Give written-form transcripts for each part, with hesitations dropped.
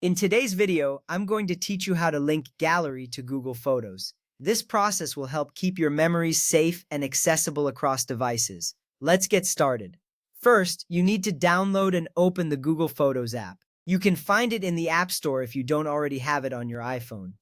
In today's video, I'm going to teach you how to link Gallery to Google Photos. This process will help keep your memories safe and accessible across devices. Let's get started. First, you need to download and open the Google Photos app. You can find it in the App Store if you don't already have it on your iPhone.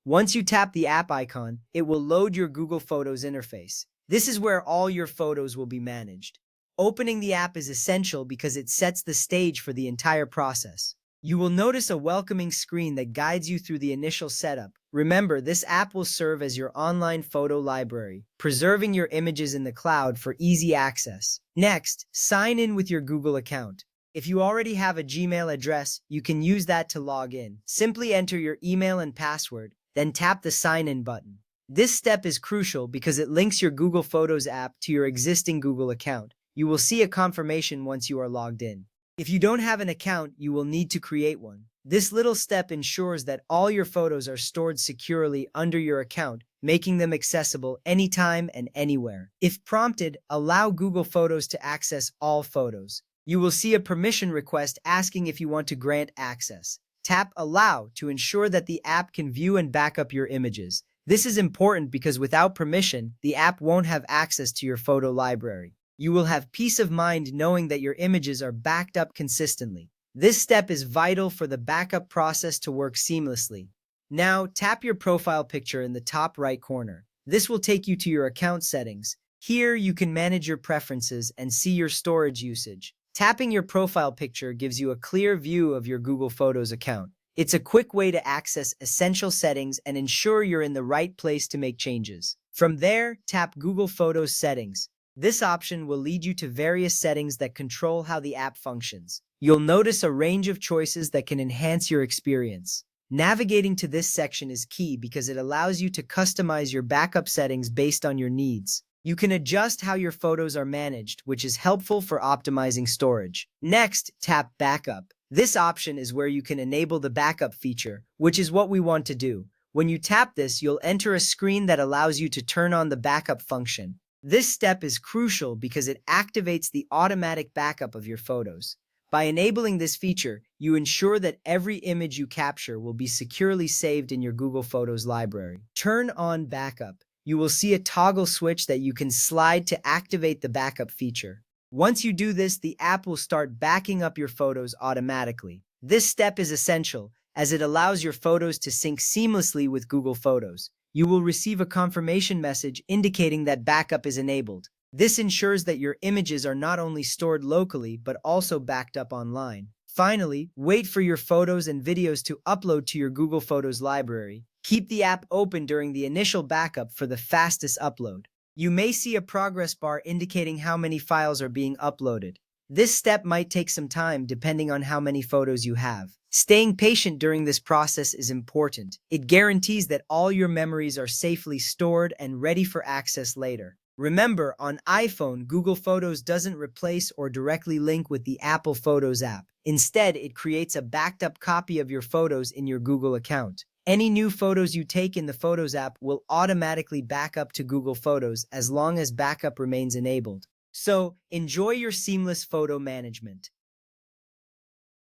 Once you tap the app icon, it will load your Google Photos interface. This is where all your photos will be managed. Opening the app is essential because it sets the stage for the entire process. You will notice a welcoming screen that guides you through the initial setup. Remember, this app will serve as your online photo library, preserving your images in the cloud for easy access. Next, sign in with your Google account. If you already have a Gmail address, you can use that to log in. Simply enter your email and password, then tap the Sign In button. This step is crucial because it links your Google Photos app to your existing Google account. You will see a confirmation once you are logged in. If you don't have an account, you will need to create one. This little step ensures that all your photos are stored securely under your account, making them accessible anytime and anywhere. If prompted, allow Google Photos to access all photos. You will see a permission request asking if you want to grant access. Tap Allow to ensure that the app can view and back up your images. This is important because without permission, the app won't have access to your photo library. You will have peace of mind knowing that your images are backed up consistently. This step is vital for the backup process to work seamlessly. Now, tap your profile picture in the top right corner. This will take you to your account settings. Here, you can manage your preferences and see your storage usage. Tapping your profile picture gives you a clear view of your Google Photos account. It's a quick way to access essential settings and ensure you're in the right place to make changes. From there, tap Google Photos Settings. This option will lead you to various settings that control how the app functions. You'll notice a range of choices that can enhance your experience. Navigating to this section is key because it allows you to customize your backup settings based on your needs. You can adjust how your photos are managed, which is helpful for optimizing storage. Next, tap Backup. This option is where you can enable the backup feature, which is what we want to do. When you tap this, you'll enter a screen that allows you to turn on the backup function. This step is crucial because it activates the automatic backup of your photos. By enabling this feature, you ensure that every image you capture will be securely saved in your Google Photos library. Turn on Backup. You will see a toggle switch that you can slide to activate the backup feature. Once you do this, the app will start backing up your photos automatically. This step is essential as it allows your photos to sync seamlessly with Google Photos. You will receive a confirmation message indicating that backup is enabled. This ensures that your images are not only stored locally, but also backed up online. Finally, wait for your photos and videos to upload to your Google Photos library. Keep the app open during the initial backup for the fastest upload. You may see a progress bar indicating how many files are being uploaded. This step might take some time depending on how many photos you have. Staying patient during this process is important. It guarantees that all your memories are safely stored and ready for access later. Remember, on iPhone, Google Photos doesn't replace or directly link with the Apple Photos app. Instead, it creates a backed up copy of your photos in your Google account. Any new photos you take in the Photos app will automatically back up to Google Photos as long as backup remains enabled. So, enjoy your seamless photo management.